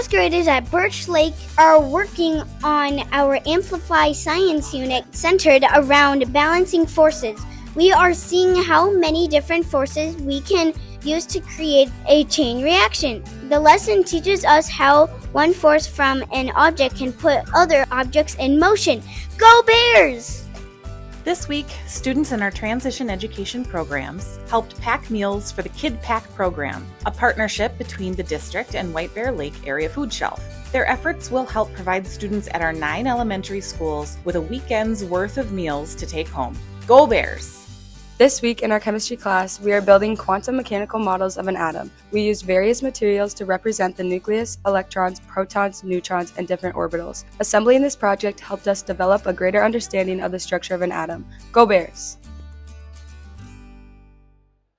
fourth graders at Birch Lake are working on our Amplify Science unit centered around balancing forces. We are seeing how many different forces we can use to create a chain reaction. The lesson teaches us how one force from an object can put other objects in motion. Go Bears! This week, students in our transition education programs helped pack meals for the Kid Pack program, a partnership between the district and White Bear Lake Area Food Shelf. Their efforts will help provide students at our 9 elementary schools with a weekend's worth of meals to take home. Go Bears! This week in our chemistry class, we are building quantum mechanical models of an atom. We used various materials to represent the nucleus, electrons, protons, neutrons, and different orbitals. Assembling this project helped us develop a greater understanding of the structure of an atom. Go Bears!